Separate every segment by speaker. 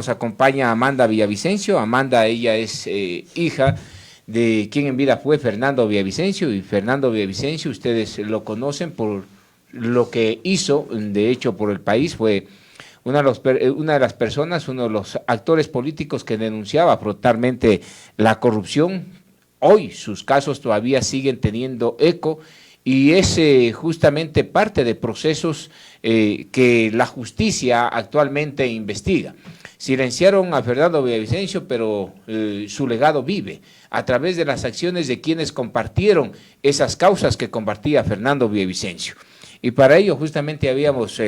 Speaker 1: nos acompaña Amanda Villavicencio. Amanda, ella es hija de quien en vida fue Fernando Villavicencio, y Fernando Villavicencio, ustedes lo conocen por lo que hizo, de hecho, por el país. Fue una de las personas, uno de los actores políticos que denunciaba frontalmente la corrupción. Hoy sus casos todavía siguen teniendo eco, y es justamente parte de procesos que la justicia actualmente investiga. Silenciaron a Fernando Villavicencio, pero su legado vive a través de las acciones de quienes compartieron esas causas que compartía Fernando Villavicencio. Y para ello justamente habíamos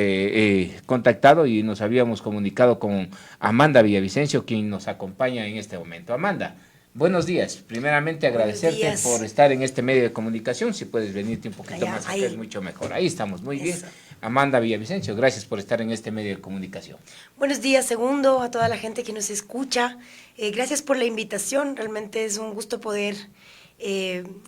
Speaker 1: contactado y nos habíamos comunicado con Amanda Villavicencio, quien nos acompaña en este momento. Amanda, buenos días. Primeramente agradecerte por estar en este medio de comunicación. Si puedes venirte un poquito más acá, es mucho mejor. Ahí estamos, muy bien. Amanda Villavicencio, gracias por estar en este medio de comunicación.
Speaker 2: Buenos días, Segundo, a toda la gente que nos escucha. Gracias por la invitación. Realmente es un gusto poder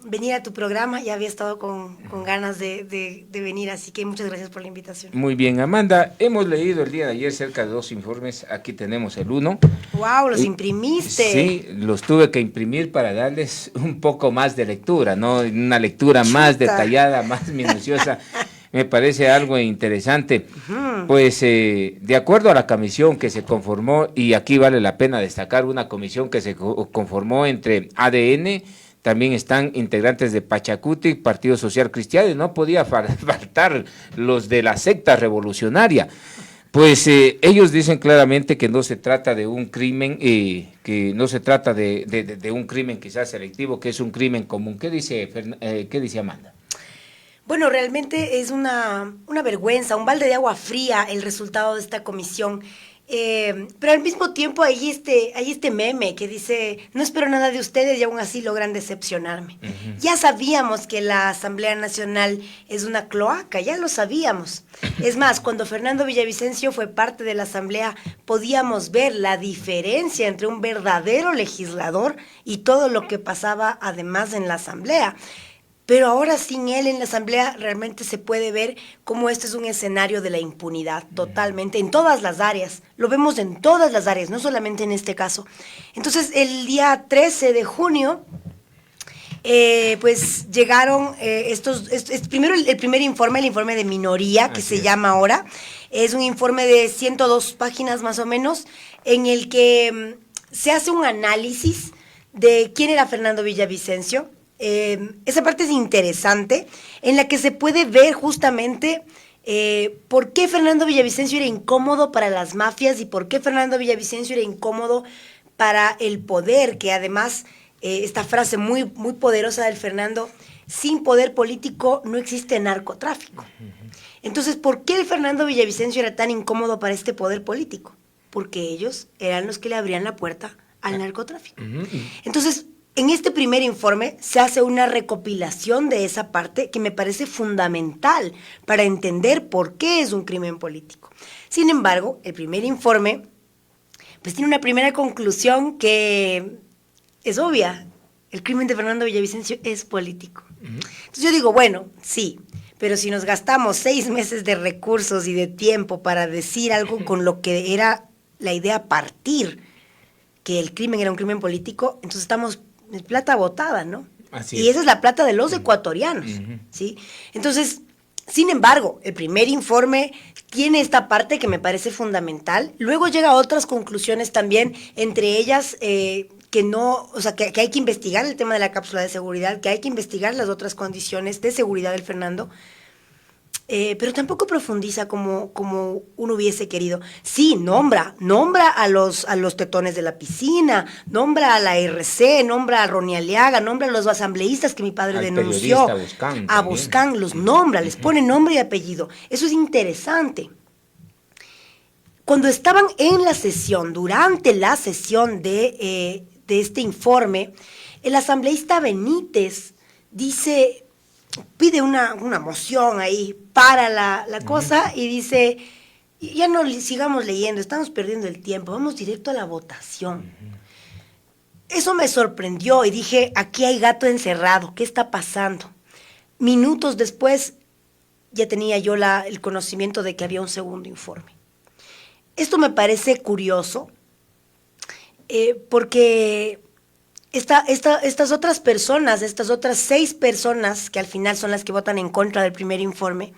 Speaker 2: venir a tu programa. Ya había estado con ganas de venir, así que muchas gracias por la invitación.
Speaker 1: Muy bien, Amanda, hemos leído el día de ayer cerca de 2 informes. Aquí tenemos el uno.
Speaker 2: ¡Wow! ¿Los imprimiste?
Speaker 1: Sí, los tuve que imprimir para darles un poco más de lectura, ¿no? Una lectura más detallada, más minuciosa. Me parece algo interesante. Pues de acuerdo a la comisión que se conformó, y aquí vale la pena destacar una comisión que se conformó entre ADN, también están integrantes de Pachacuti, Partido Social Cristiano, y no podía faltar los de la secta revolucionaria. Pues ellos dicen claramente que no se trata de un crimen, que no se trata de un crimen quizás selectivo, que es un crimen común. ¿Qué dice Amanda?
Speaker 2: Bueno, realmente es una vergüenza, un balde de agua fría el resultado de esta comisión. Pero al mismo tiempo hay este meme que dice: no espero nada de ustedes y aún así logran decepcionarme. Ya sabíamos que la Asamblea Nacional es una cloaca, ya lo sabíamos. Es más, cuando Fernando Villavicencio fue parte de la Asamblea, podíamos ver la diferencia entre un verdadero legislador y todo lo que pasaba además en la Asamblea. Pero ahora sin él en la Asamblea realmente se puede ver cómo este es un escenario de la impunidad totalmente, en todas las áreas. Lo vemos en todas las áreas, no solamente en este caso. Entonces, el día 13 de junio, pues llegaron primero el primer informe, el informe de minoría, que se llama ahora. Es un informe de 102 páginas más o menos, en el que se hace un análisis de quién era Fernando Villavicencio. Esa parte es interesante, en la que se puede ver justamente por qué Fernando Villavicencio era incómodo para las mafias y por qué Fernando Villavicencio era incómodo para el poder, que además, esta frase muy, muy poderosa del Fernando: sin poder político no existe narcotráfico. Entonces, ¿por qué el Fernando Villavicencio era tan incómodo para este poder político? Porque ellos eran los que le abrían la puerta al narcotráfico. Entonces, en este primer informe se hace una recopilación de esa parte que me parece fundamental para entender por qué es un crimen político. Sin embargo, el primer informe pues tiene una primera conclusión que es obvia: el crimen de Fernando Villavicencio es político. Entonces yo digo, bueno, sí, pero si nos gastamos 6 meses de recursos y de tiempo para decir algo con lo que era la idea partir, que el crimen era un crimen político, entonces estamos es plata botada, ¿no? Así es. Y esa es la plata de los ecuatorianos, ¿sí? Entonces, sin embargo, el primer informe tiene esta parte que me parece fundamental. Luego llega a otras conclusiones también, entre ellas que hay que investigar el tema de la cápsula de seguridad, que hay que investigar las otras condiciones de seguridad del Fernando. Pero tampoco profundiza como uno hubiese querido. Sí, nombra a los tetones de la piscina, nombra a la RC, nombra a Ronnie Aliaga, nombra a los asambleístas que mi padre denunció, a Buscán, los nombra, les pone nombre y apellido. Eso es interesante. Cuando estaban en la sesión, durante la sesión de este informe, el asambleísta Benítez pide una moción ahí para la cosa y dice: ya no sigamos leyendo, estamos perdiendo el tiempo, vamos directo a la votación. Eso me sorprendió y dije: aquí hay gato encerrado, ¿qué está pasando? Minutos después ya tenía yo el conocimiento de que había un segundo informe. Esto me parece curioso porque estas otras personas, estas otras 6 personas que al final son las que votan en contra del primer informe,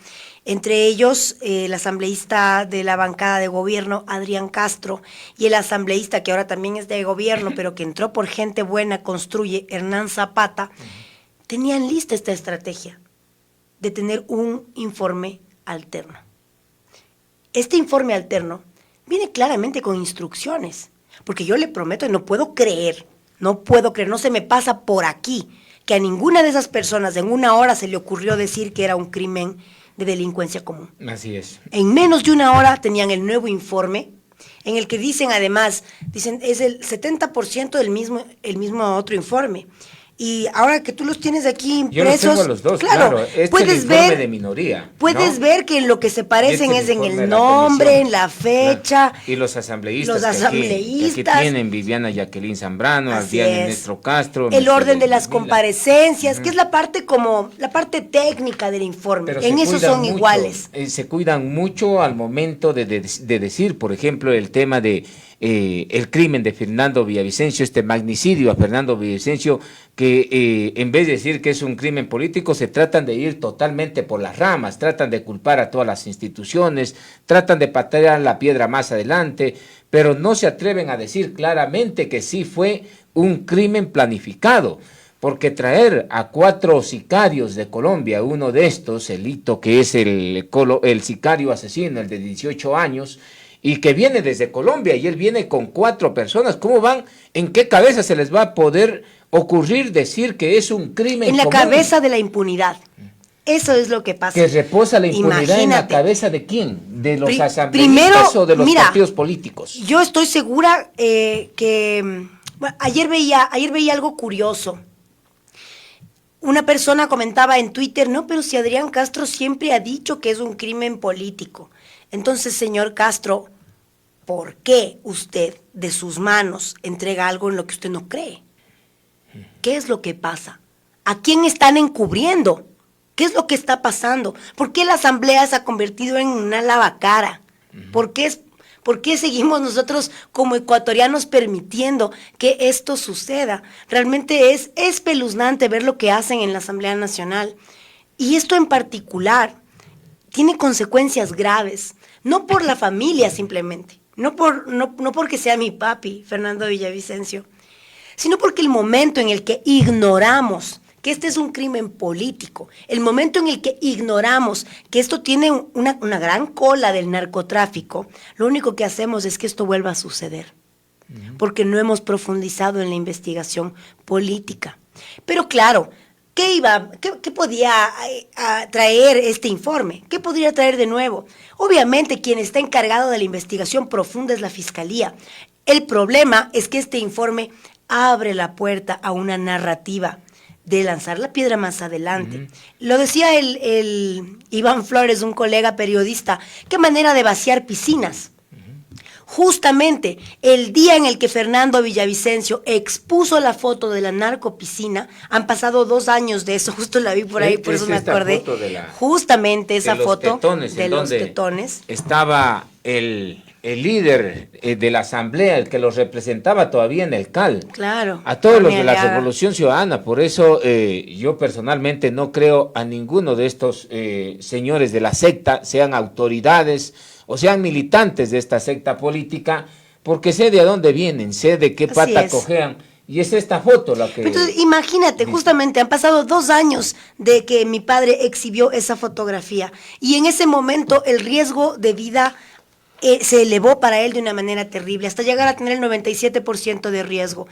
Speaker 2: entre ellos el asambleísta de la bancada de gobierno, Adrián Castro, y el asambleísta que ahora también es de gobierno, pero que entró por gente buena, construye, Hernán Zapata, tenían lista esta estrategia de tener un informe alterno. Este informe alterno viene claramente con instrucciones, porque yo le prometo y no puedo creer, no se me pasa por aquí que a ninguna de esas personas en una hora se le ocurrió decir que era un crimen de delincuencia común.
Speaker 1: Así es.
Speaker 2: En menos de una hora tenían el nuevo informe, en el que dicen además, es el 70% del mismo otro informe. Y ahora que tú los tienes aquí impresos,
Speaker 1: yo los tengo los dos, claro.
Speaker 2: Puedes
Speaker 1: es el informe
Speaker 2: ver
Speaker 1: de minoría.
Speaker 2: Puedes ver que en lo que se parecen es en el
Speaker 1: de
Speaker 2: nombre, en la fecha.
Speaker 1: Y los asambleístas.
Speaker 2: Que
Speaker 1: aquí tienen Viviana Jacqueline Zambrano, Adrián Ernesto Castro.
Speaker 2: El orden de las comparecencias, que es la parte técnica del informe.
Speaker 1: Pero
Speaker 2: en eso son iguales.
Speaker 1: Se cuidan mucho al momento de decir, por ejemplo, el tema de el crimen de Fernando Villavicencio, este magnicidio a Fernando Villavicencio, que en vez de decir que es un crimen político, se tratan de ir totalmente por las ramas, tratan de culpar a todas las instituciones, tratan de patear la piedra más adelante, pero no se atreven a decir claramente que sí fue un crimen planificado. Porque traer a 4 sicarios de Colombia, uno de estos, el Hito, que es el sicario asesino, el de 18 años, y que viene desde Colombia, y él viene con 4 personas, ¿cómo van? ¿En qué cabeza se les va a poder ocurrir decir que es un crimen
Speaker 2: en la
Speaker 1: común?
Speaker 2: Cabeza de la impunidad. Eso es lo que pasa.
Speaker 1: ¿Que reposa la impunidad? Imagínate. ¿En la cabeza de quién? ¿De los asambleístas o de los partidos políticos?
Speaker 2: Yo estoy segura que ayer veía algo curioso. Una persona comentaba en Twitter, no, pero si Adrián Castro siempre ha dicho que es un crimen político. Entonces, señor Castro, ¿por qué usted de sus manos entrega algo en lo que usted no cree? ¿Qué es lo que pasa? ¿A quién están encubriendo? ¿Qué es lo que está pasando? ¿Por qué la asamblea se ha convertido en una lavacara? ¿Por qué seguimos nosotros como ecuatorianos permitiendo que esto suceda? Realmente es espeluznante ver lo que hacen en la Asamblea Nacional. Y esto en particular tiene consecuencias graves, no por la familia simplemente, no porque sea mi papi, Fernando Villavicencio, sino porque el momento en el que ignoramos que este es un crimen político, el momento en el que ignoramos que esto tiene una gran cola del narcotráfico, lo único que hacemos es que esto vuelva a suceder, porque no hemos profundizado en la investigación política. Pero claro, ¿qué podía traer este informe? ¿Qué podría traer de nuevo? Obviamente quien está encargado de la investigación profunda es la Fiscalía. El problema es que este informe abre la puerta a una narrativa de lanzar la piedra más adelante. Lo decía el Iván Flores, un colega periodista, qué manera de vaciar piscinas. Justamente el día en el que Fernando Villavicencio expuso la foto de la narcopiscina, han pasado 2 años de eso, justo la vi por ahí, por eso me acordé. Justamente esa foto de los tetones.
Speaker 1: Estaba el líder de la asamblea, el que los representaba todavía en el CAL.
Speaker 2: Claro.
Speaker 1: A todos los de la Revolución Ciudadana. Por eso yo personalmente no creo a ninguno de estos señores de la secta, sean autoridades o sean militantes de esta secta política, porque sé de dónde vienen, sé de qué pata cojean. Y es esta foto la que...
Speaker 2: Entonces, imagínate, justamente han pasado 2 años de que mi padre exhibió esa fotografía. Y en ese momento el riesgo de vida se elevó para él de una manera terrible, hasta llegar a tener el 97% de riesgo.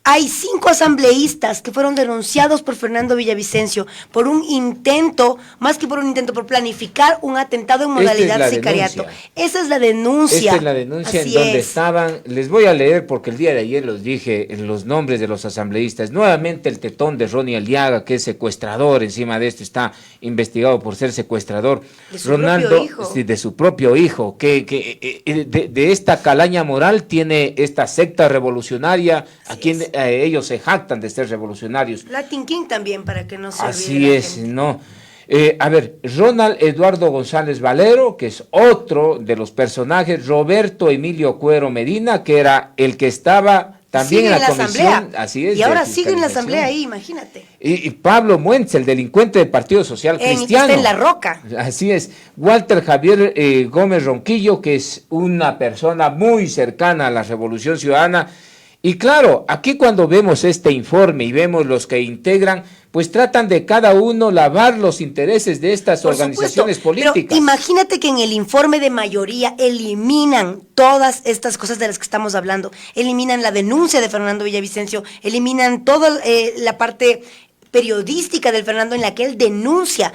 Speaker 2: Hay 5 asambleístas que fueron denunciados por Fernando Villavicencio por un intento, más que por un intento, por planificar un atentado en modalidad sicariato. Esa es la denuncia.
Speaker 1: Esta es la denuncia en donde estaban. Les voy a leer porque el día de ayer los dije en los nombres de los asambleístas. Nuevamente el tetón de Ronnie Aliaga, que es secuestrador, encima de esto está investigado por ser secuestrador.
Speaker 2: De su propio hijo.
Speaker 1: Sí, de su propio hijo, que de esta calaña moral tiene esta secta revolucionaria, a quien ellos se jactan de ser revolucionarios.
Speaker 2: Latin King también, para que no se olvide.
Speaker 1: Así es, ¿no? A ver, Ronald Eduardo González Valero, que es otro de los personajes, Roberto Emilio Cuero Medina, que era el que estaba también en la comisión,
Speaker 2: asamblea.
Speaker 1: así es.
Speaker 2: Y ahora sigue en la asamblea ahí, imagínate.
Speaker 1: Y Pablo Muentz, el delincuente del Partido Social Cristiano.
Speaker 2: Está en La Roca.
Speaker 1: Así es. Walter Javier Gómez Ronquillo, que es una persona muy cercana a la Revolución Ciudadana. Y claro, aquí cuando vemos este informe y vemos los que integran, pues tratan de cada uno lavar los intereses de estas organizaciones políticas.
Speaker 2: Pero imagínate que en el informe de mayoría eliminan todas estas cosas de las que estamos hablando, eliminan la denuncia de Fernando Villavicencio, eliminan toda la parte periodística del Fernando en la que él denuncia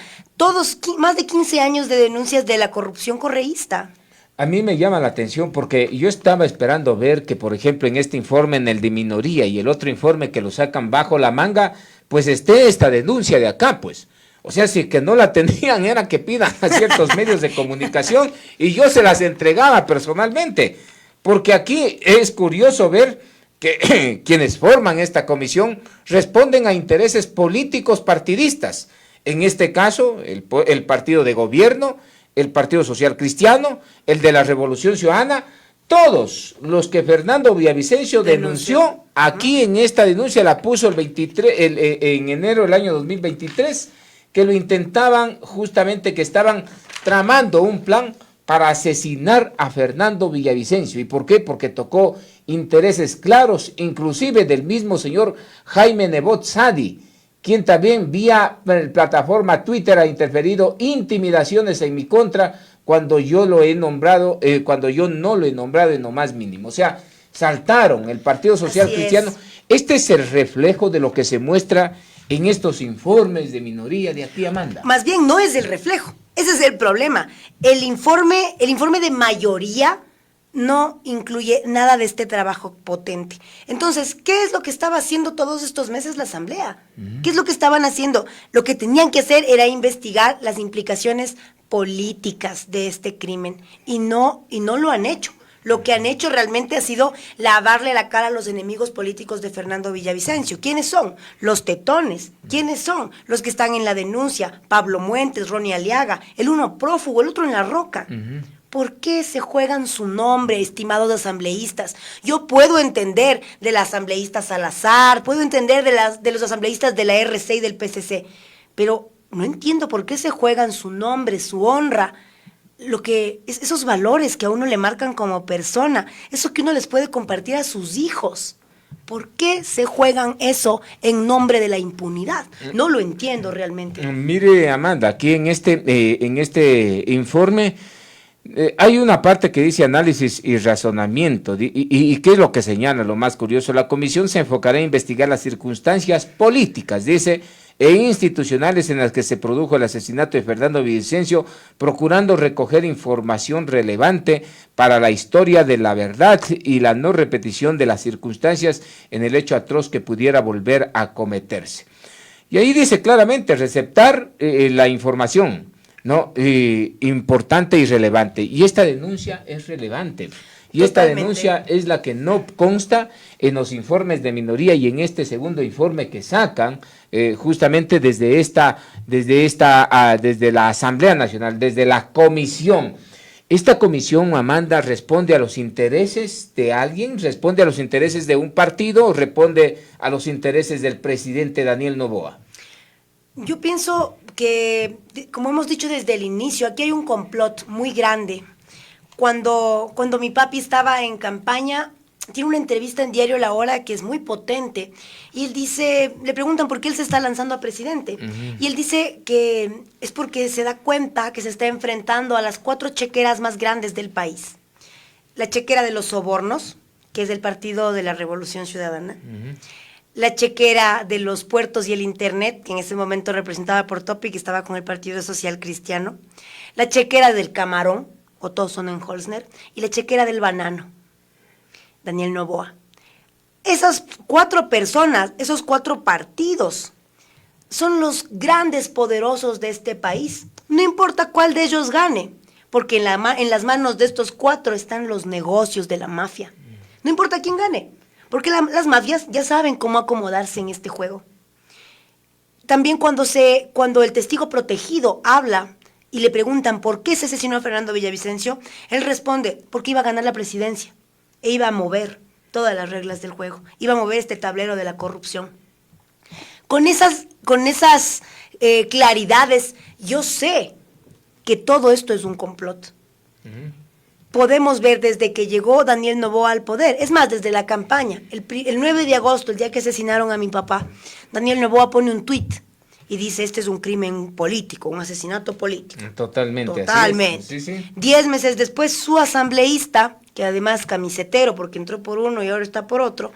Speaker 2: más de 15 años de denuncias de la corrupción correísta.
Speaker 1: A mí me llama la atención porque yo estaba esperando ver que, por ejemplo, en este informe, en el de minoría y el otro informe que lo sacan bajo la manga, pues esté esta denuncia de acá, pues. O sea, si que no la tenían era que pidan a ciertos medios de comunicación y yo se las entregaba personalmente. Porque aquí es curioso ver que quienes forman esta comisión responden a intereses políticos partidistas. En este caso, el partido de gobierno, el Partido Social Cristiano, el de la Revolución Ciudadana, todos los que Fernando Villavicencio denunció, aquí en esta denuncia la puso en enero del año 2023, que lo intentaban justamente, que estaban tramando un plan para asesinar a Fernando Villavicencio. ¿Y por qué? Porque tocó intereses claros, inclusive del mismo señor Jaime Nebot Sadi, quien también vía plataforma Twitter ha interferido intimidaciones en mi contra cuando yo lo he nombrado, cuando yo no lo he nombrado en lo más mínimo. O sea, saltaron el Partido Social Cristiano. Este es el reflejo de lo que se muestra en estos informes de minoría de aquí, Amanda.
Speaker 2: Más bien no es el reflejo, ese es el problema. El informe de mayoría no incluye nada de este trabajo potente. Entonces, ¿qué es lo que estaba haciendo todos estos meses la Asamblea? ¿Qué es lo que estaban haciendo? Lo que tenían que hacer era investigar las implicaciones políticas de este crimen y no lo han hecho. Lo que han hecho realmente ha sido lavarle la cara a los enemigos políticos de Fernando Villavicencio. ¿Quiénes son? Los tetones. ¿Quiénes son? Los que están en la denuncia. Pablo Muentes, Ronnie Aliaga, el uno prófugo, el otro en La Roca. ¿Por qué se juegan su nombre, estimados asambleístas? Yo puedo entender de la asambleísta Salazar, puedo entender de los asambleístas de la RC y del PCC, pero no entiendo por qué se juegan su nombre, su honra, esos valores que a uno le marcan como persona, eso que uno les puede compartir a sus hijos. ¿Por qué se juegan eso en nombre de la impunidad? No lo entiendo realmente.
Speaker 1: Mire, Amanda, aquí en este informe hay una parte que dice análisis y razonamiento, y ¿qué es lo que señala? Lo más curioso, la comisión se enfocará a investigar las circunstancias políticas, dice, e institucionales en las que se produjo el asesinato de Fernando Villavicencio, procurando recoger información relevante para la historia de la verdad y la no repetición de las circunstancias en el hecho atroz que pudiera volver a cometerse. Y ahí dice claramente, receptar la información, ¿no? Importante y relevante. Y esta denuncia es relevante. Y esta denuncia es la que no consta en los informes de minoría y en este segundo informe que sacan justamente desde la Asamblea Nacional, desde la comisión. Esta comisión, Amanda, responde a los intereses de alguien, responde a los intereses de un partido o responde a los intereses del presidente Daniel Noboa.
Speaker 2: Yo pienso que, como hemos dicho desde el inicio, aquí hay un complot muy grande. Cuando mi papi estaba en campaña, tiene una entrevista en Diario La Hora que es muy potente, y él dice, le preguntan por qué él se está lanzando a presidente, y él dice que es porque se da cuenta que se está enfrentando a las 4 chequeras más grandes del país. La chequera de los sobornos, que es del Partido de la Revolución Ciudadana, la chequera de los puertos y el internet, que en ese momento representaba por Topic, que estaba con el Partido Social Cristiano, la chequera del camarón, Otto Sonnenholzner, y la chequera del banano, Daniel Noboa. Esas 4 personas, esos 4 partidos, son los grandes poderosos de este país. No importa cuál de ellos gane, porque en las manos de estos 4 están los negocios de la mafia. No importa quién gane, porque las mafias ya saben cómo acomodarse en este juego. también cuando el testigo protegido habla y le preguntan por qué se asesinó a Fernando Villavicencio, él responde, porque iba a ganar la presidencia e iba a mover todas las reglas del juego, iba a mover este tablero de la corrupción. Con esas claridades, yo sé que todo esto es un complot. Podemos ver desde que llegó Daniel Noboa al poder, es más, desde la campaña, el 9 de agosto, el día que asesinaron a mi papá, Daniel Noboa pone un tuit y dice, este es un crimen político, un asesinato político.
Speaker 1: Totalmente.
Speaker 2: Totalmente.
Speaker 1: Así es. Sí.
Speaker 2: 10 meses después, su asambleísta, que además camisetero, porque entró por uno y ahora está por otro,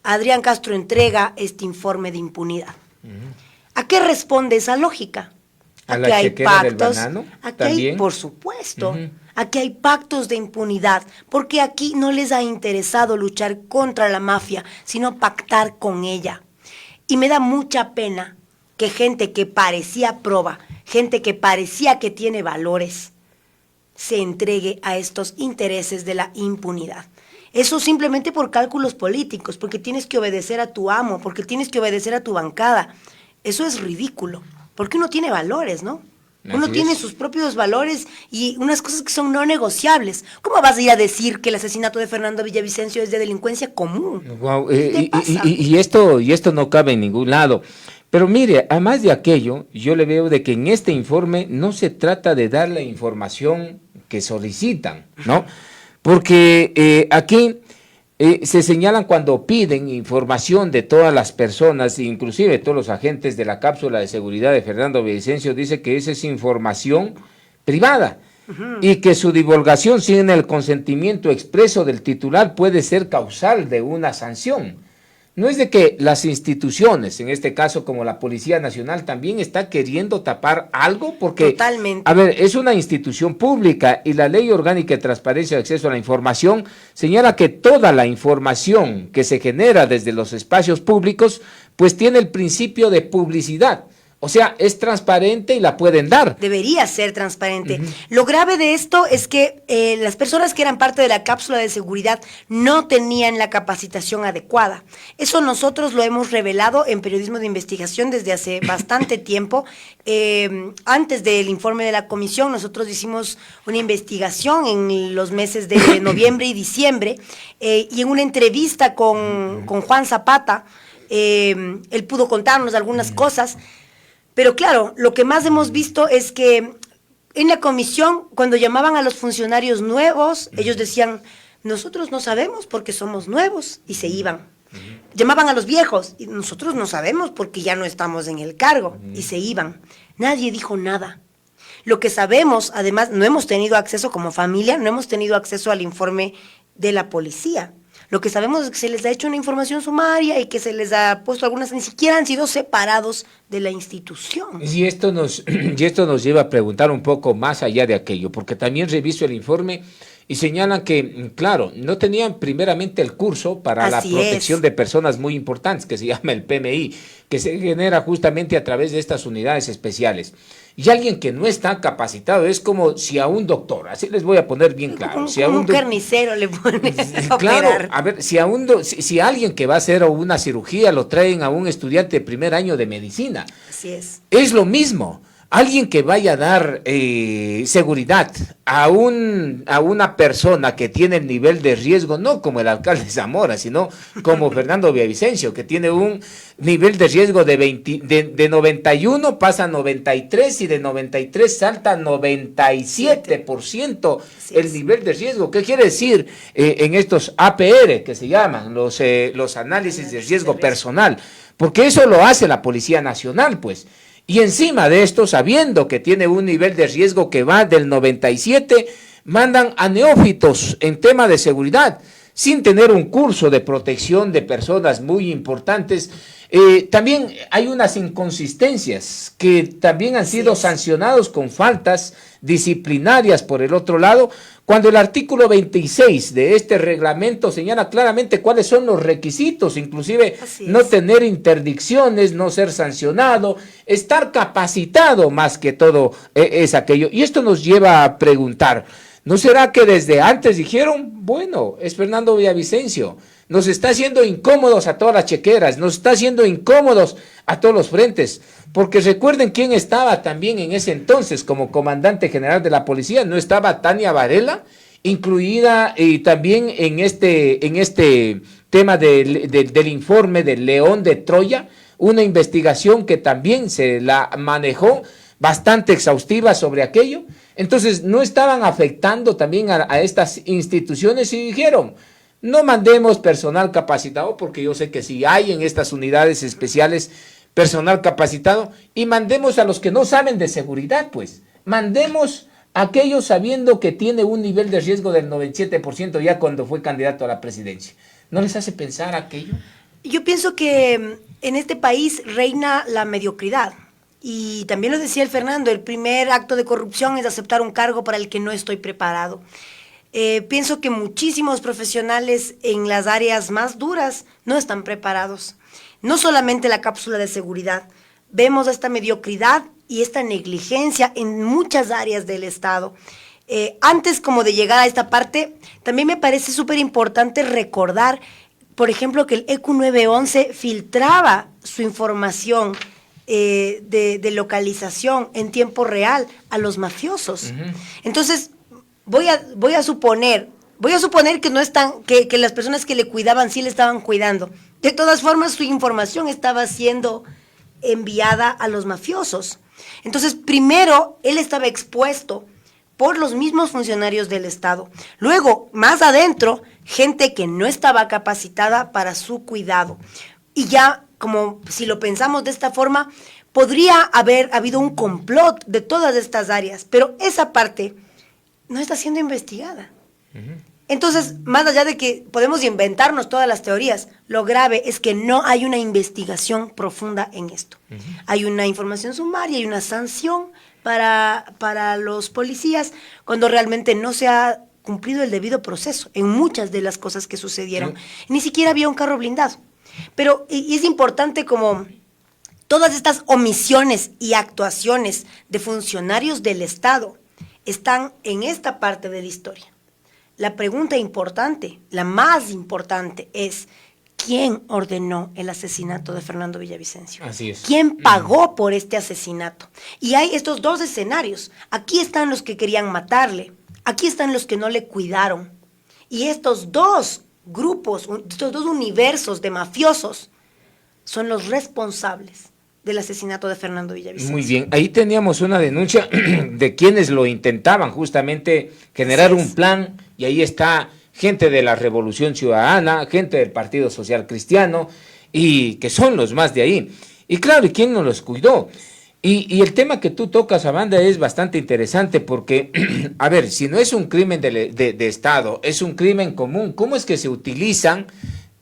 Speaker 2: Adrián Castro entrega este informe de impunidad. ¿A qué responde esa lógica?
Speaker 1: ¿A la chequera del banano?
Speaker 2: Aquí por supuesto. Aquí hay pactos de impunidad, porque aquí no les ha interesado luchar contra la mafia, sino pactar con ella. Y me da mucha pena que gente que parecía proba, gente que parecía que tiene valores, se entregue a estos intereses de la impunidad. Eso simplemente por cálculos políticos, porque tienes que obedecer a tu amo, porque tienes que obedecer a tu bancada. Eso es ridículo, porque uno tiene valores, ¿no? Uno tiene sus propios valores y unas cosas que son no negociables. ¿Cómo vas a ir a decir que el asesinato de Fernando Villavicencio es de delincuencia común?
Speaker 1: Wow, y esto no cabe en ningún lado. Pero mire, además de aquello, yo le veo de que en este informe no se trata de dar la información que solicitan, ¿no? Porque aquí se señalan cuando piden información de todas las personas, inclusive todos los agentes de la cápsula de seguridad de Fernando Villavicencio, dice que esa es información privada y que su divulgación sin el consentimiento expreso del titular puede ser causal de una sanción. No es de que las instituciones, en este caso como la Policía Nacional, también está queriendo tapar algo, porque,
Speaker 2: totalmente.
Speaker 1: A ver, es una institución pública y la Ley Orgánica de Transparencia y Acceso a la Información señala que toda la información que se genera desde los espacios públicos, pues tiene el principio de publicidad. O sea, es transparente y la pueden dar.
Speaker 2: Debería ser transparente. Lo grave de esto es que las personas que eran parte de la cápsula de seguridad no tenían la capacitación adecuada. Eso nosotros lo hemos revelado en periodismo de investigación desde hace bastante tiempo. Antes del informe de la comisión, nosotros hicimos una investigación en los meses de noviembre y diciembre, y en una entrevista con Juan Zapata, él pudo contarnos algunas cosas. Pero claro, lo que más hemos visto es que en la comisión, cuando llamaban a los funcionarios nuevos, ellos decían, nosotros no sabemos porque somos nuevos, y se iban. Llamaban a los viejos, y nosotros no sabemos porque ya no estamos en el cargo, y se iban. Nadie dijo nada. Lo que sabemos, además, no hemos tenido acceso como familia, no hemos tenido acceso al informe de la policía. Lo que sabemos es que se les ha hecho una información sumaria y que se les ha puesto algunas, ni siquiera han sido separados de la institución.
Speaker 1: Y esto nos lleva a preguntar un poco más allá de aquello, porque también reviso el informe y señalan que, claro, no tenían primeramente el curso para la protección de personas muy importantes, que se llama el PMI, que se genera justamente a través de estas unidades especiales. Y alguien que no está capacitado es como si a un doctor, así les voy a poner bien claro.
Speaker 2: Si a un carnicero le ponen a
Speaker 1: claro,
Speaker 2: operar.
Speaker 1: A ver, si a alguien que va a hacer una cirugía lo traen a un estudiante de primer año de medicina.
Speaker 2: Así es.
Speaker 1: Es lo mismo. Alguien que vaya a dar seguridad a una persona que tiene el nivel de riesgo, no como el alcalde Zamora, sino como Fernando Villavicencio, que tiene un nivel de riesgo de 91 pasa a 93 y de 93 salta a 97% el nivel de riesgo. ¿Qué quiere decir en estos APR que se llaman, los análisis de riesgo personal? Porque eso lo hace la Policía Nacional, pues. Y encima de esto, sabiendo que tiene un nivel de riesgo que va del 97, mandan a neófitos en tema de seguridad, sin tener un curso de protección de personas muy importantes. También hay unas inconsistencias que también han sido sancionados con faltas disciplinarias por el otro lado, cuando el artículo 26 de este reglamento señala claramente cuáles son los requisitos, inclusive no tener interdicciones, no ser sancionado, estar capacitado más que todo es aquello. Y esto nos lleva a preguntar, ¿no será que desde antes dijeron, bueno, es Fernando Villavicencio, nos está haciendo incómodos a todas las chequeras, nos está haciendo incómodos a todos los frentes, porque recuerden quién estaba también en ese entonces como comandante general de la policía. No estaba Tania Varela, incluida también en este tema del informe del León de Troya, una investigación que también se la manejó bastante exhaustiva sobre aquello. Entonces no estaban afectando también a estas instituciones y dijeron, no mandemos personal capacitado, porque yo sé que si hay en estas unidades especiales personal capacitado, y mandemos a los que no saben de seguridad, pues mandemos a aquellos sabiendo que tiene un nivel de riesgo del 97% ya cuando fue candidato a la presidencia. ¿No les hace pensar aquello?
Speaker 2: Yo pienso que en este país reina la mediocridad. Y también lo decía el Fernando, el primer acto de corrupción es aceptar un cargo para el que no estoy preparado. Pienso que muchísimos profesionales en las áreas más duras no están preparados. No solamente la cápsula de seguridad, vemos esta mediocridad y esta negligencia en muchas áreas del Estado. Antes como de llegar a esta parte, también me parece súper importante recordar, por ejemplo, que el ECU 911 filtraba su información de localización en tiempo real a los mafiosos. Entonces, voy a suponer que no están, que las personas que le cuidaban sí le estaban cuidando. De todas formas, su información estaba siendo enviada a los mafiosos. Entonces, primero, él estaba expuesto por los mismos funcionarios del Estado. Luego, más adentro, gente que no estaba capacitada para su cuidado. Y ya, como si lo pensamos de esta forma, podría haber habido un complot de todas estas áreas, pero esa parte no está siendo investigada. Entonces, más allá de que podemos inventarnos todas las teorías, lo grave es que no hay una investigación profunda en esto. Hay una información sumaria y una sanción para los policías cuando realmente no se ha cumplido el debido proceso en muchas de las cosas que sucedieron. Ni siquiera había un carro blindado. Pero y es importante como todas estas omisiones y actuaciones de funcionarios del Estado están en esta parte de la historia. La pregunta importante, la más importante es, ¿quién ordenó el asesinato de Fernando Villavicencio?
Speaker 1: Así es.
Speaker 2: ¿Quién pagó por este asesinato? Y hay estos dos escenarios. Aquí están los que querían matarle, aquí están los que no le cuidaron. Y estos dos grupos, estos dos universos de mafiosos son los responsables del asesinato de Fernando Villavicencio.
Speaker 1: Muy bien, ahí teníamos una denuncia de quienes lo intentaban justamente generar un plan, y ahí está gente de la Revolución Ciudadana, gente del Partido Social Cristiano, y que son los más de ahí. Y claro, ¿y quién nos los cuidó? Y el tema que tú tocas, Amanda, es bastante interesante porque, a ver, si no es un crimen de Estado, es un crimen común, ¿cómo es que se utilizan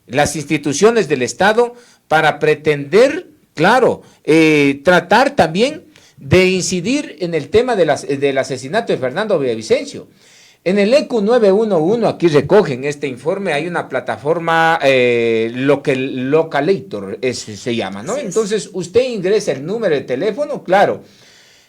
Speaker 1: las instituciones del Estado para pretender, claro, tratar también de incidir en el tema del asesinato de Fernando Villavicencio? En el ECU 911, aquí recogen este informe, hay una plataforma Localator, se llama, ¿no? Entonces, usted ingresa el número de teléfono, claro,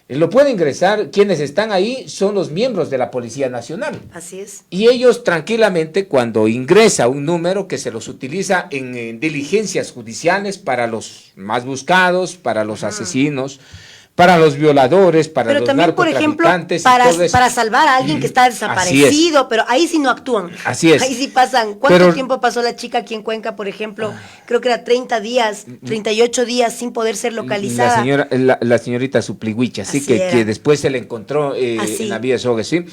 Speaker 1: lo puede ingresar, quienes están ahí son los miembros de la Policía Nacional.
Speaker 2: Así es.
Speaker 1: Y ellos tranquilamente, cuando ingresa un número que se los utiliza en diligencias judiciales para los más buscados, para los asesinos, para los violadores, para los narcotraficantes.
Speaker 2: Pero también, por ejemplo, para salvar a alguien que está desaparecido, pero ahí sí no actúan.
Speaker 1: Así es.
Speaker 2: Ahí sí pasan. ¿Cuánto tiempo pasó la chica aquí en Cuenca, por ejemplo? Creo que era 30 días, 38 días sin poder ser localizada.
Speaker 1: La señorita Suplihuicha, sí, que después se le encontró en la vía Sogue, sí.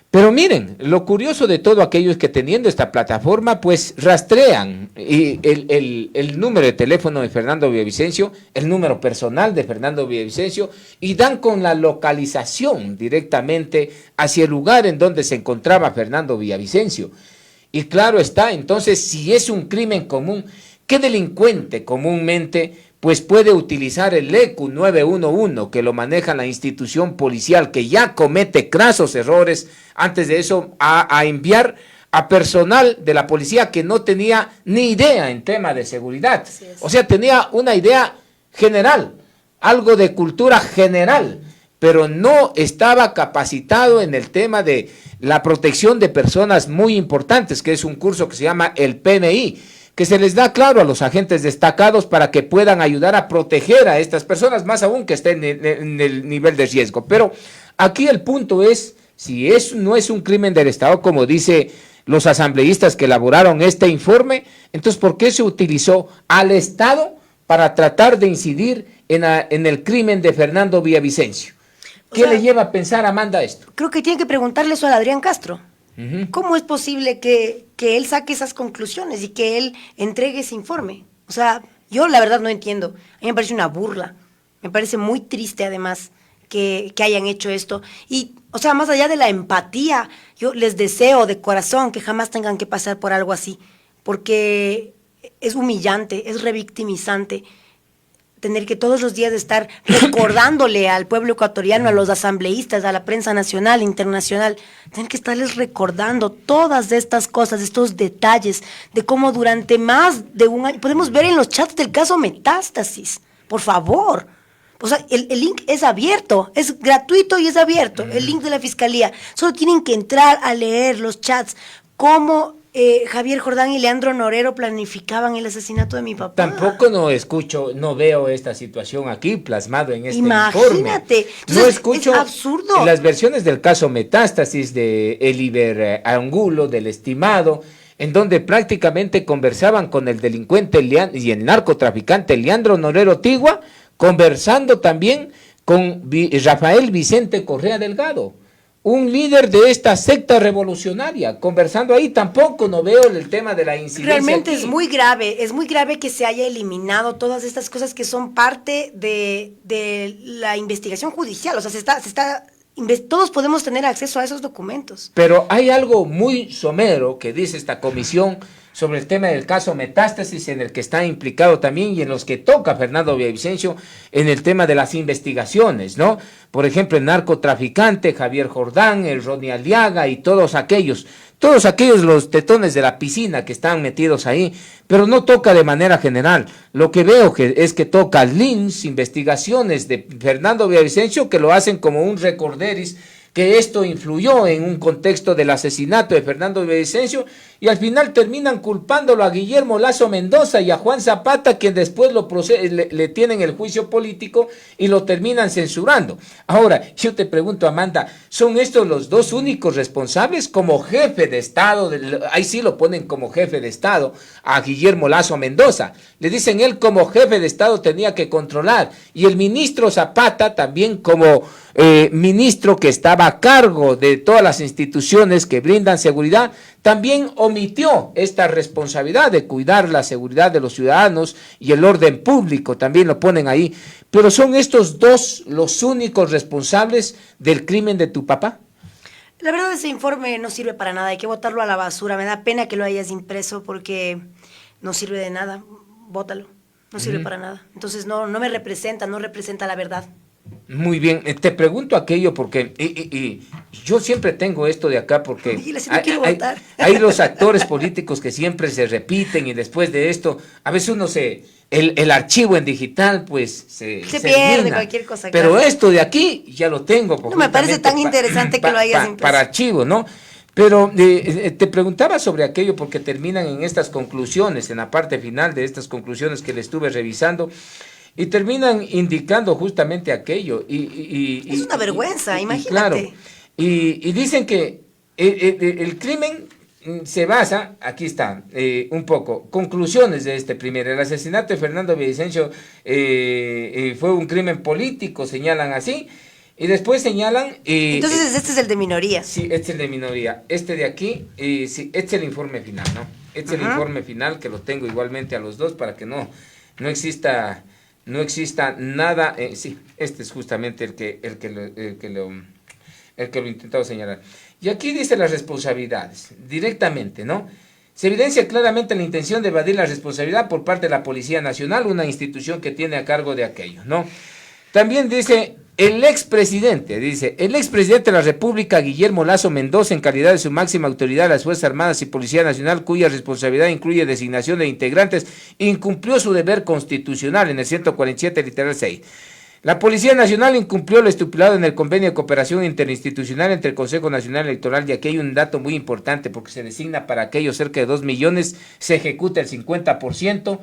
Speaker 1: Pero miren, lo curioso de todo aquello es que teniendo esta plataforma, pues rastrean el número de teléfono de Fernando Villavicencio, el número personal de Fernando Villavicencio, y dan con la localización directamente hacia el lugar en donde se encontraba Fernando Villavicencio. Y claro está, entonces, si es un crimen común, ¿qué delincuente comúnmente pues puede utilizar el ECU 911, que lo maneja la institución policial, que ya comete crasos errores, antes de eso a enviar a personal de la policía que no tenía ni idea en tema de seguridad? O sea, tenía una idea general, algo de cultura general, pero no estaba capacitado en el tema de la protección de personas muy importantes, que es un curso que se llama el PMI. que se les da claro a los agentes destacados para que puedan ayudar a proteger a estas personas, más aún que estén en el nivel de riesgo. Pero aquí el punto es, si no es un crimen del Estado, como dice los asambleístas que elaboraron este informe, entonces ¿por qué se utilizó al Estado para tratar de incidir en el crimen de Fernando Villavicencio? ¿Qué le lleva a pensar, Amanda, esto?
Speaker 2: Creo que tiene que preguntarle eso a Adrián Castro. ¿Cómo es posible que él saque esas conclusiones y que él entregue ese informe? O sea, yo la verdad no entiendo. A mí me parece una burla. Me parece muy triste, además, que hayan hecho esto. Y, o sea, más allá de la empatía, yo les deseo de corazón que jamás tengan que pasar por algo así, porque es humillante, es revictimizante tener que todos los días estar recordándole al pueblo ecuatoriano, a los asambleístas, a la prensa nacional, internacional, tener que estarles recordando todas estas cosas, estos detalles, de cómo durante más de un año, podemos ver en los chats del caso Metástasis, por favor. O sea, el link es abierto, es gratuito y es abierto, el link de la Fiscalía. Solo tienen que entrar a leer los chats, cómo Javier Jordán y Leandro Norero planificaban el asesinato de mi papá.
Speaker 1: Tampoco no veo esta situación aquí plasmado en este informe.
Speaker 2: Imagínate.
Speaker 1: No escucho
Speaker 2: es absurdo.
Speaker 1: Las versiones del caso Metástasis de Eliber Angulo, del estimado, en donde prácticamente conversaban con el delincuente y el narcotraficante Leandro Norero Tigua, conversando también con Rafael Vicente Correa Delgado, un líder de esta secta revolucionaria, conversando ahí. Tampoco no veo el tema de la incidencia.
Speaker 2: Realmente
Speaker 1: aquí.
Speaker 2: Es muy grave que se haya eliminado todas estas cosas que son parte de la investigación judicial. O sea, todos podemos tener acceso a esos documentos.
Speaker 1: Pero hay algo muy somero que dice esta comisión sobre el tema del caso Metástasis, en el que está implicado también y en los que toca Fernando Villavicencio en el tema de las investigaciones, ¿no? Por ejemplo, el narcotraficante Javier Jordán, el Ronnie Aliaga y todos aquellos los tetones de la piscina que están metidos ahí, pero no toca de manera general. Lo que veo es que toca links, investigaciones de Fernando Villavicencio, que lo hacen como un recorderis, que esto influyó en un contexto del asesinato de Fernando Villavicencio, y al final terminan culpándolo a Guillermo Lazo Mendoza y a Juan Zapata, quien después le tienen el juicio político y lo terminan censurando. Ahora, yo te pregunto, Amanda, ¿son estos los dos únicos responsables como jefe de Estado? Ahí sí lo ponen como jefe de Estado a Guillermo Lazo Mendoza. Le dicen él como jefe de Estado tenía que controlar, y el ministro Zapata también como ministro que estaba a cargo de todas las instituciones que brindan seguridad, también omitió esta responsabilidad de cuidar la seguridad de los ciudadanos y el orden público, también lo ponen ahí. Pero ¿son estos dos los únicos responsables del crimen de tu papá?
Speaker 2: La verdad, ese informe no sirve para nada, hay que botarlo a la basura. Me da pena que lo hayas impreso porque no sirve de nada. Bótalo, no sirve para nada. Entonces no me representa, no representa la verdad.
Speaker 1: Muy bien, te pregunto aquello porque y yo siempre tengo esto de acá porque hay los actores políticos que siempre se repiten, y después de esto, a veces uno el archivo en digital pues se
Speaker 2: pierde
Speaker 1: elimina.
Speaker 2: Cualquier cosa.
Speaker 1: Pero
Speaker 2: claro.
Speaker 1: Esto de aquí ya lo tengo.
Speaker 2: No me parece tan interesante que lo hayas impreso.
Speaker 1: Para archivo, ¿no? Pero te preguntaba sobre aquello porque terminan en estas conclusiones, en la parte final de estas conclusiones que le estuve revisando, y terminan indicando justamente aquello.
Speaker 2: Es una vergüenza, imagínate.
Speaker 1: Claro, y dicen que el crimen se basa, aquí está, un poco, conclusiones de este primero. El asesinato de Fernando Villavicencio fue un crimen político, señalan así, y después señalan...
Speaker 2: Entonces este es el de minoría.
Speaker 1: Sí, este es el de minoría. Este de aquí, sí, este es el informe final, ¿no? Este es el informe final, que lo tengo igualmente a los dos para que no exista nada. Sí, este es justamente el que lo he intentado señalar. Y aquí dice las responsabilidades, directamente, ¿no? Se evidencia claramente la intención de evadir la responsabilidad por parte de la Policía Nacional, una institución que tiene a cargo de aquello, ¿no? También dice el expresidente de la República, Guillermo Lazo Mendoza, en calidad de su máxima autoridad de las Fuerzas Armadas y Policía Nacional, cuya responsabilidad incluye designación de integrantes, incumplió su deber constitucional en el 147 literal 6. La Policía Nacional incumplió lo estipulado en el convenio de cooperación interinstitucional entre el Consejo Nacional Electoral, y aquí hay un dato muy importante porque se designa para aquellos cerca de 2 millones, se ejecuta el 50%,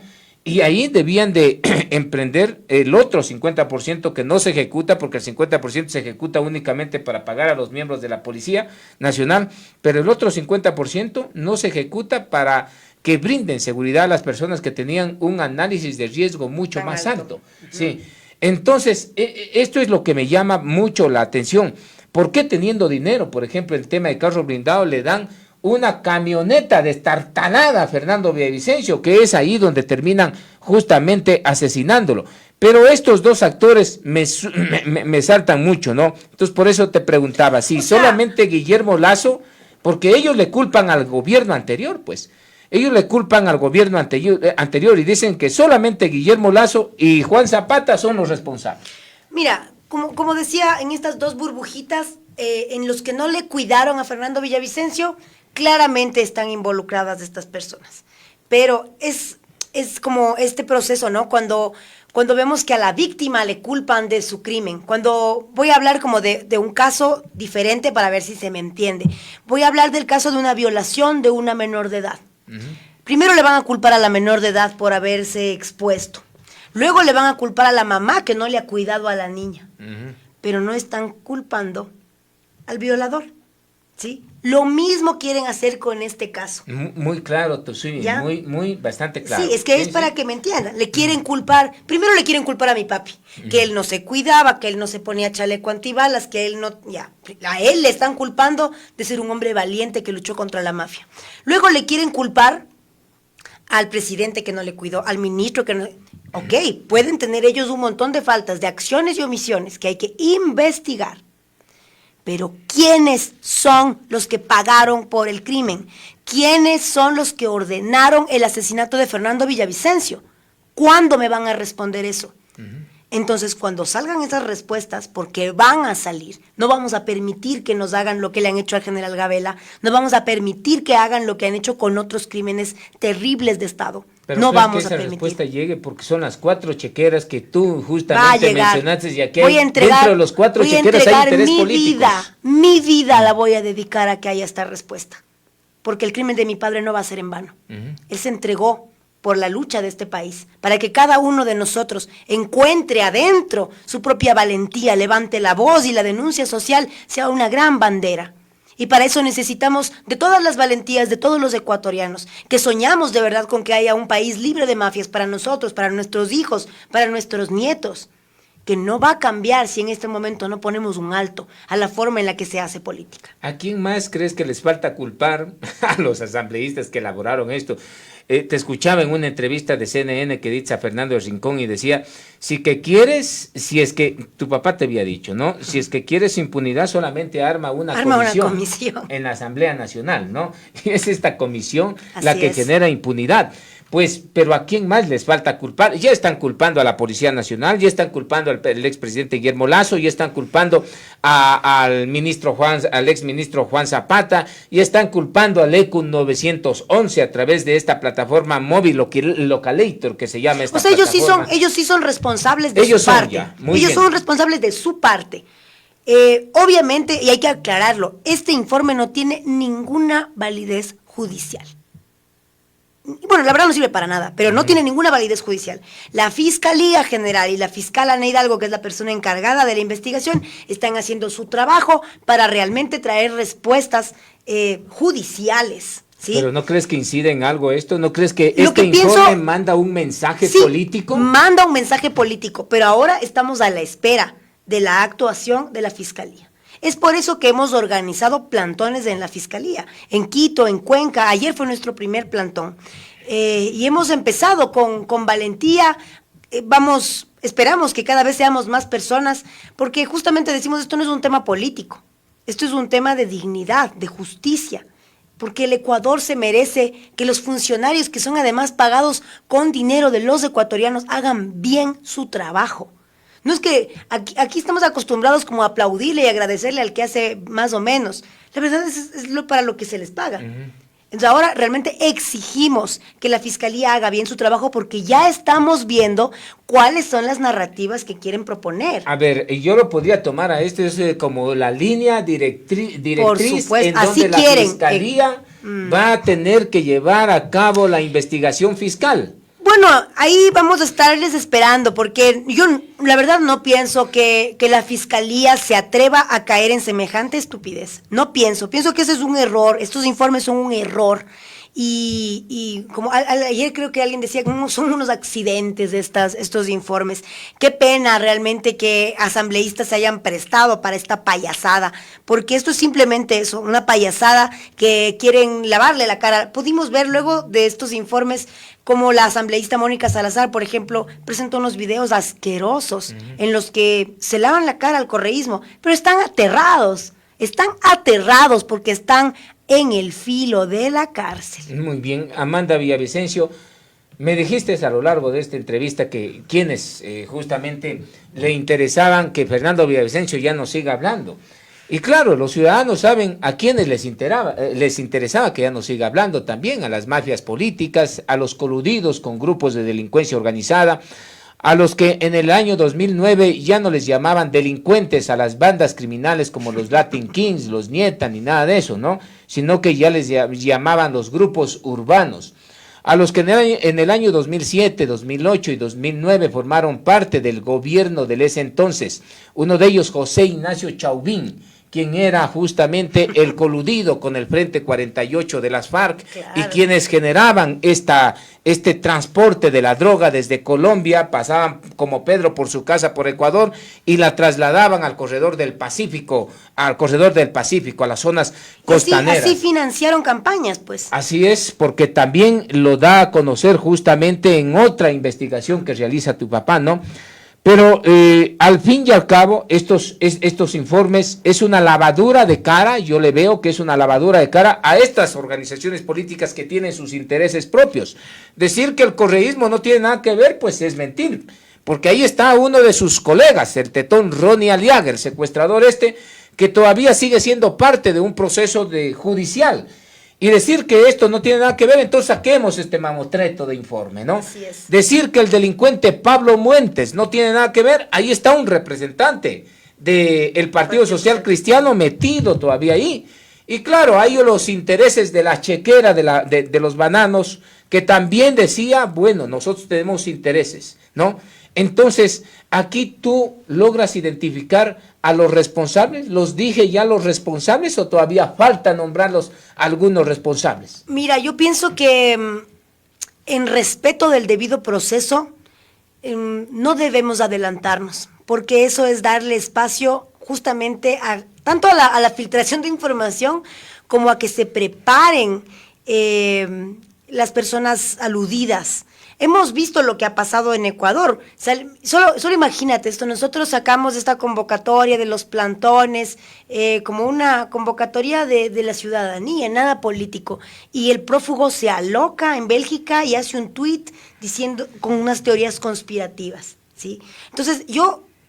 Speaker 1: y ahí debían de emprender el otro 50% que no se ejecuta, porque el 50% se ejecuta únicamente para pagar a los miembros de la Policía Nacional, pero el otro 50% no se ejecuta para que brinden seguridad a las personas que tenían un análisis de riesgo mucho más alto. Sí. Entonces, esto es lo que me llama mucho la atención. ¿Por qué teniendo dinero, por ejemplo, el tema de carro blindado, le dan una camioneta destartalada a Fernando Villavicencio, que es ahí donde terminan justamente asesinándolo? Pero estos dos actores me saltan mucho, ¿no? Entonces, por eso te preguntaba, si solamente Guillermo Lasso, porque ellos le culpan al gobierno anterior, pues. Ellos le culpan al gobierno anterior y dicen que solamente Guillermo Lasso y Juan Zapata son los responsables.
Speaker 2: Mira, como decía, en estas dos burbujitas, en los que no le cuidaron a Fernando Villavicencio, claramente están involucradas estas personas. Pero es como este proceso, ¿no? Cuando vemos que a la víctima le culpan de su crimen. Cuando voy a hablar como de un caso diferente para ver si se me entiende. Voy a hablar del caso de una violación de una menor de edad. Primero le van a culpar a la menor de edad por haberse expuesto. Luego le van a culpar a la mamá que no le ha cuidado a la niña. Pero no están culpando al violador, ¿sí? Lo mismo quieren hacer con este caso.
Speaker 1: Muy claro, Tosuini, bastante claro.
Speaker 2: Sí, es que es para que me entiendan. Le quieren culpar, primero le quieren culpar a mi papi, que él no se cuidaba, que él no se ponía chaleco antibalas, que él no, a él le están culpando de ser un hombre valiente que luchó contra la mafia. Luego le quieren culpar al presidente que no le cuidó, al ministro que no. Ok, pueden tener ellos un montón de faltas, de acciones y omisiones que hay que investigar. Pero ¿quiénes son los que pagaron por el crimen? ¿Quiénes son los que ordenaron el asesinato de Fernando Villavicencio? ¿Cuándo me van a responder eso? Entonces, cuando salgan esas respuestas, porque van a salir, no vamos a permitir que nos hagan lo que le han hecho al general Gabela, no vamos a permitir que hagan lo que han hecho con otros crímenes terribles de Estado.
Speaker 1: Pero
Speaker 2: no vamos
Speaker 1: que
Speaker 2: a
Speaker 1: esa
Speaker 2: permitir.
Speaker 1: Respuesta llegue porque son las 4 chequeras que tú justamente mencionaste, y aquí dentro de los 4 chequeras hay interés político.
Speaker 2: Mi vida la voy a dedicar a que haya esta respuesta, porque el crimen de mi padre no va a ser en vano. Él se entregó por la lucha de este país, para que cada uno de nosotros encuentre adentro su propia valentía, levante la voz y la denuncia social sea una gran bandera. Y para eso necesitamos de todas las valentías de todos los ecuatorianos, que soñamos de verdad con que haya un país libre de mafias para nosotros, para nuestros hijos, para nuestros nietos, que no va a cambiar si en este momento no ponemos un alto a la forma en la que se hace política.
Speaker 1: ¿A quién más crees que les falta culpar? A los asambleístas que elaboraron esto. Te escuchaba en una entrevista de CNN que dice a Fernando Rincón y decía, si es que tu papá te había dicho, ¿no? Si es que quieres impunidad, solamente arma una comisión en la Asamblea Nacional, ¿no? Y es esta comisión la que genera impunidad. Pues, pero ¿a quién más les falta culpar? Ya están culpando a la Policía Nacional, ya están culpando al expresidente Guillermo Lasso, ya están culpando al exministro Juan Zapata, ya están culpando al ECU 911 a través de esta plataforma móvil Localator que se llama esta plataforma.
Speaker 2: Ellos sí son responsables de su parte. Ellos son responsables de su parte. Obviamente, y hay que aclararlo, este informe no tiene ninguna validez judicial. Bueno, la verdad no sirve para nada, pero no tiene ninguna validez judicial. La Fiscalía General y la fiscal Ana Hidalgo, que es la persona encargada de la investigación, están haciendo su trabajo para realmente traer respuestas judiciales. ¿Sí?
Speaker 1: ¿Pero no crees que incide en algo esto? ¿No crees que informe manda un mensaje político?
Speaker 2: Manda un mensaje político, pero ahora estamos a la espera de la actuación de la Fiscalía. Es por eso que hemos organizado plantones en la Fiscalía, en Quito, en Cuenca. Ayer fue nuestro primer plantón. Y hemos empezado con valentía. Esperamos que cada vez seamos más personas, porque justamente decimos, esto no es un tema político, esto es un tema de dignidad, de justicia, porque el Ecuador se merece que los funcionarios, que son además pagados con dinero de los ecuatorianos, hagan bien su trabajo. No es que aquí estamos acostumbrados como a aplaudirle y agradecerle al que hace más o menos. La verdad es para lo que se les paga. Entonces ahora realmente exigimos que la Fiscalía haga bien su trabajo porque ya estamos viendo cuáles son las narrativas que quieren proponer.
Speaker 1: A ver, yo lo podría tomar a esto es como la línea directriz en donde la Fiscalía va a tener que llevar a cabo la investigación fiscal.
Speaker 2: Bueno, ahí vamos a estarles esperando, porque yo la verdad no pienso que la Fiscalía se atreva a caer en semejante estupidez. No pienso que ese es un error, estos informes son un error. Y como ayer creo que alguien decía, son unos accidentes estos informes. Qué pena realmente que asambleístas se hayan prestado para esta payasada, porque esto es simplemente eso, una payasada que quieren lavarle la cara. Pudimos ver luego de estos informes como la asambleísta Mónica Salazar, por ejemplo, presentó unos videos asquerosos en los que se lavan la cara al correísmo, pero están aterrados porque están en el filo de la cárcel.
Speaker 1: Muy bien, Amanda Villavicencio, me dijiste a lo largo de esta entrevista que quienes justamente le interesaban que Fernando Villavicencio ya no siga hablando. Y claro, los ciudadanos saben a quienes les interesaba que ya no siga hablando también, a las mafias políticas, a los coludidos con grupos de delincuencia organizada, a los que en el año 2009 ya no les llamaban delincuentes a las bandas criminales como los Latin Kings, los Nieta, ni nada de eso, ¿no? Sino que ya les llamaban los grupos urbanos. A los que en el año 2007, 2008 y 2009 formaron parte del gobierno de ese entonces, uno de ellos José Ignacio Chauvin, quien era justamente el coludido con el Frente 48 de las FARC, claro, y quienes generaban este transporte de la droga desde Colombia, pasaban como Pedro por su casa por Ecuador y la trasladaban al corredor del Pacífico, a las zonas costaneras.
Speaker 2: Así financiaron campañas, pues.
Speaker 1: Así es, porque también lo da a conocer justamente en otra investigación que realiza tu papá, ¿no? Pero al fin y al cabo, estos informes es una lavadura de cara, yo le veo que es una lavadura de cara a estas organizaciones políticas que tienen sus intereses propios. Decir que el correísmo no tiene nada que ver, pues es mentir, porque ahí está uno de sus colegas, el tetón Ronnie Aliaga, el secuestrador que todavía sigue siendo parte de un proceso judicial. Y decir que esto no tiene nada que ver, entonces saquemos este mamotreto de informe, ¿no?
Speaker 2: Así es.
Speaker 1: Decir que el delincuente Pablo Muentes no tiene nada que ver, ahí está un representante del Partido Social Cristiano metido todavía ahí. Y claro, hay los intereses de la chequera de los bananos, que también decía, bueno, nosotros tenemos intereses, ¿no? Entonces, aquí tú logras identificar a los responsables. ¿Los dije ya los responsables o todavía falta nombrarlos algunos responsables?
Speaker 2: Mira, yo pienso que en respeto del debido proceso no debemos adelantarnos, porque eso es darle espacio justamente tanto a la filtración de información como a que se preparen las personas aludidas. Hemos visto lo que ha pasado en Ecuador. Solo imagínate esto, nosotros sacamos esta convocatoria de los plantones como una convocatoria de la ciudadanía, nada político. Y el prófugo se aloca en Bélgica y hace un tuit diciendo con unas teorías conspirativas, ¿sí? Entonces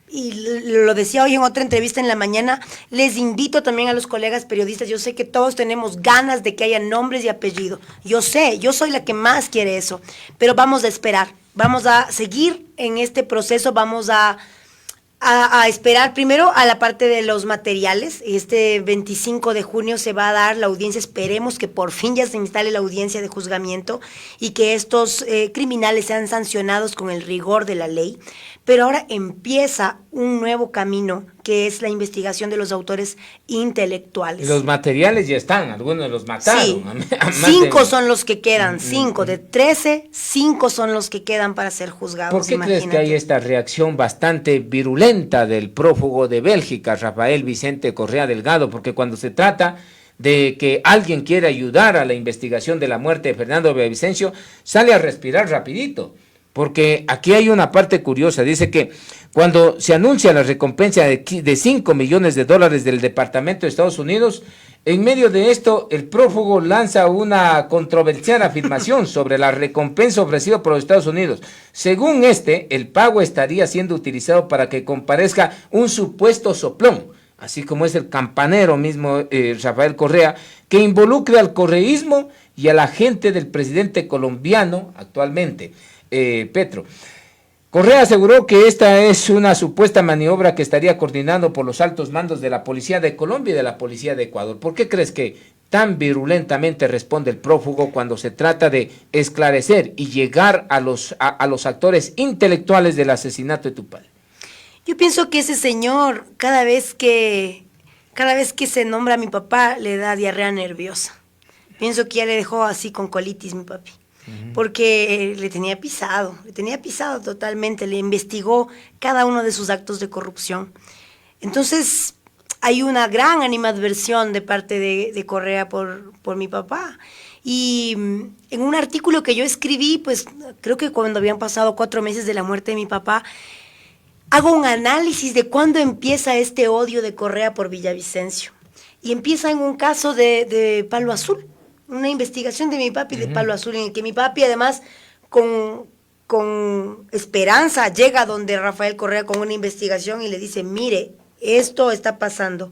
Speaker 2: y lo decía hoy en otra entrevista en la mañana, les invito también a los colegas periodistas, yo sé que todos tenemos ganas de que haya nombres y apellidos, yo soy la que más quiere eso, pero vamos a esperar, vamos a seguir en este proceso, vamos a esperar primero a la parte de los materiales. Este 25 de junio se va a dar la audiencia, esperemos que por fin ya se instale la audiencia de juzgamiento y que estos criminales sean sancionados con el rigor de la ley. Pero ahora empieza un nuevo camino, que es la investigación de los autores intelectuales.
Speaker 1: Los materiales ya están, algunos los mataron.
Speaker 2: Sí, 5 son los que quedan, 5 de 13, 5 son los que quedan para ser juzgados.
Speaker 1: ¿Por qué crees que hay esta reacción bastante virulenta del prófugo de Bélgica, Rafael Vicente Correa Delgado? Porque cuando se trata de que alguien quiere ayudar a la investigación de la muerte de Fernando Villavicencio, sale a respirar rapidito. Porque aquí hay una parte curiosa, dice que cuando se anuncia la recompensa de $5 millones del Departamento de Estados Unidos, en medio de esto el prófugo lanza una controversial afirmación sobre la recompensa ofrecida por los Estados Unidos. Según el pago estaría siendo utilizado para que comparezca un supuesto soplón. así como es el campanero mismo Rafael Correa, que involucre al correísmo y a la gente del presidente colombiano actualmente, Petro. Correa aseguró que esta es una supuesta maniobra que estaría coordinando por los altos mandos de la Policía de Colombia y de la Policía de Ecuador. ¿Por qué crees que tan virulentamente responde el prófugo cuando se trata de esclarecer y llegar a los actores intelectuales del asesinato de tu padre?
Speaker 2: Yo pienso que ese señor, cada vez que se nombra a mi papá, le da diarrea nerviosa. Pienso que ya le dejó así con colitis mi papi. Porque le tenía pisado totalmente, le investigó cada uno de sus actos de corrupción. Entonces, hay una gran animadversión de parte de Correa por mi papá. Y en un artículo que yo escribí, pues creo que cuando habían pasado 4 meses de la muerte de mi papá, hago un análisis de cuándo empieza este odio de Correa por Villavicencio. Y empieza en un caso de Palo Azul. Una investigación de mi papi de Palo Azul, en el que mi papi además con esperanza llega donde Rafael Correa con una investigación y le dice, mire, esto está pasando.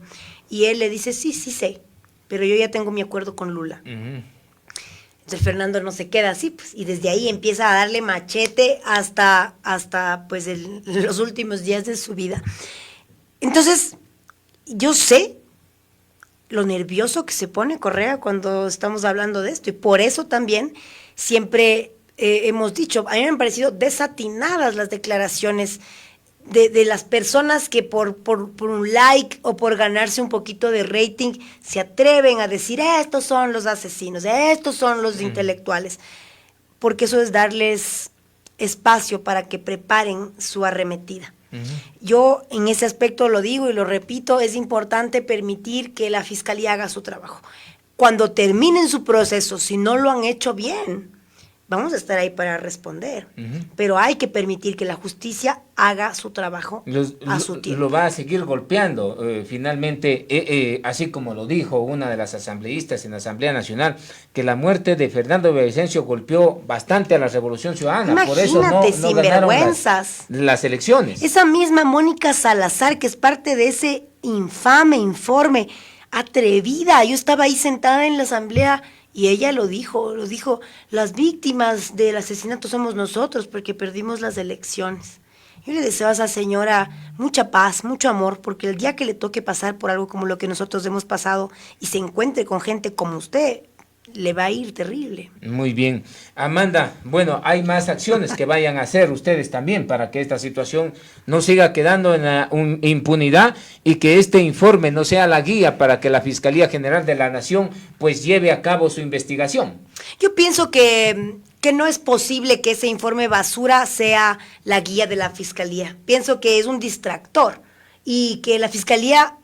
Speaker 2: Y él le dice, sí sé, pero yo ya tengo mi acuerdo con Lula. Entonces Fernando no se queda así, pues, y desde ahí empieza a darle machete hasta pues los últimos días de su vida. Entonces, yo sé lo nervioso que se pone Correa cuando estamos hablando de esto, y por eso también siempre hemos dicho, a mí me han parecido desatinadas las declaraciones de las personas que por un like o por ganarse un poquito de rating se atreven a decir, estos son los asesinos, estos son los intelectuales, porque eso es darles espacio para que preparen su arremetida. Yo en ese aspecto lo digo y lo repito, es importante permitir que la Fiscalía haga su trabajo. Cuando terminen su proceso, si no lo han hecho bien, vamos a estar ahí para responder. Pero hay que permitir que la justicia haga su trabajo a su tiempo.
Speaker 1: Lo va a seguir golpeando, finalmente, así como lo dijo una de las asambleístas en la Asamblea Nacional, que la muerte de Fernando Villavicencio golpeó bastante a la Revolución Ciudadana.
Speaker 2: Imagínate,
Speaker 1: por eso no
Speaker 2: sinvergüenzas.
Speaker 1: ganaron las elecciones.
Speaker 2: Esa misma Mónica Salazar, que es parte de ese infame informe, atrevida, yo estaba ahí sentada en la Asamblea y ella lo dijo, las víctimas del asesinato somos nosotros porque perdimos las elecciones. Yo le deseo a esa señora mucha paz, mucho amor, porque el día que le toque pasar por algo como lo que nosotros hemos pasado y se encuentre con gente como usted, le va a ir terrible.
Speaker 1: Muy bien. Amanda, bueno, hay más acciones que vayan a hacer ustedes también para que esta situación no siga quedando en la impunidad y que este informe no sea la guía para que la Fiscalía General de la Nación pues lleve a cabo su investigación.
Speaker 2: Yo pienso que no es posible que ese informe basura sea la guía de la Fiscalía. Pienso que es un distractor y que la Fiscalía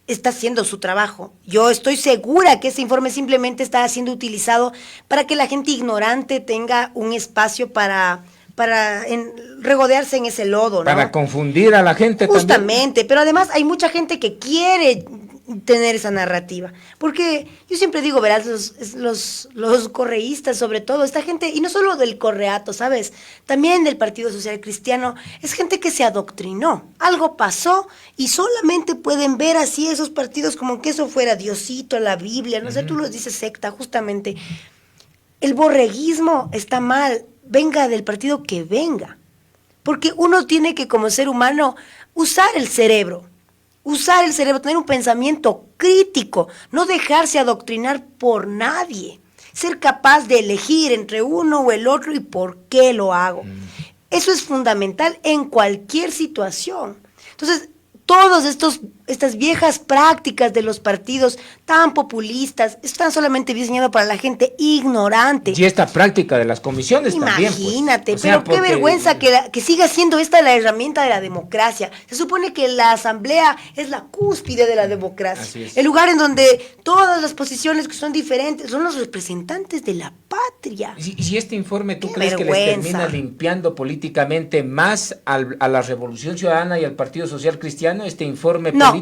Speaker 2: está haciendo su trabajo. Yo estoy segura que ese informe simplemente está siendo utilizado para que la gente ignorante tenga un espacio para regodearse en ese lodo, ¿no?
Speaker 1: Para confundir a la gente.
Speaker 2: Justamente,
Speaker 1: también.
Speaker 2: Pero además hay mucha gente que quiere tener esa narrativa, porque yo siempre digo, verás, los correístas, sobre todo, esta gente, y no solo del correato, ¿sabes? También del Partido Social Cristiano, es gente que se adoctrinó, algo pasó, y solamente pueden ver así esos partidos como que eso fuera Diosito, la Biblia, no sé, tú los dices secta, justamente. El borreguismo está mal, venga del partido que venga, porque uno tiene que, como ser humano, usar el cerebro, tener un pensamiento crítico, no dejarse adoctrinar por nadie, ser capaz de elegir entre uno o el otro y por qué lo hago. Eso es fundamental en cualquier situación. Entonces, todas estas viejas prácticas de los partidos tan populistas están solamente diseñadas para la gente ignorante.
Speaker 1: Y esta práctica de las comisiones también.
Speaker 2: Imagínate,
Speaker 1: pues. O sea,
Speaker 2: pero qué vergüenza que siga siendo esta la herramienta de la democracia. Se supone que la Asamblea es la cúspide de la democracia.
Speaker 1: Así es.
Speaker 2: El lugar en donde todas las posiciones que son diferentes son los representantes de la patria.
Speaker 1: ¿Y este informe tú
Speaker 2: Qué
Speaker 1: crees
Speaker 2: vergüenza.
Speaker 1: que les termina limpiando políticamente más a la Revolución Ciudadana y al Partido Social Cristiano? Este informe político.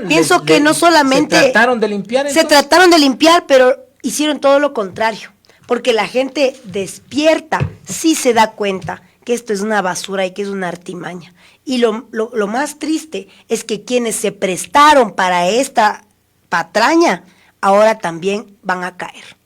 Speaker 2: Pienso que no solamente
Speaker 1: se trataron de limpiar.
Speaker 2: Se trataron de limpiar, pero hicieron todo lo contrario, porque la gente despierta sí se da cuenta que esto es una basura y que es una artimaña. Y lo más triste es que quienes se prestaron para esta patraña ahora también van a caer.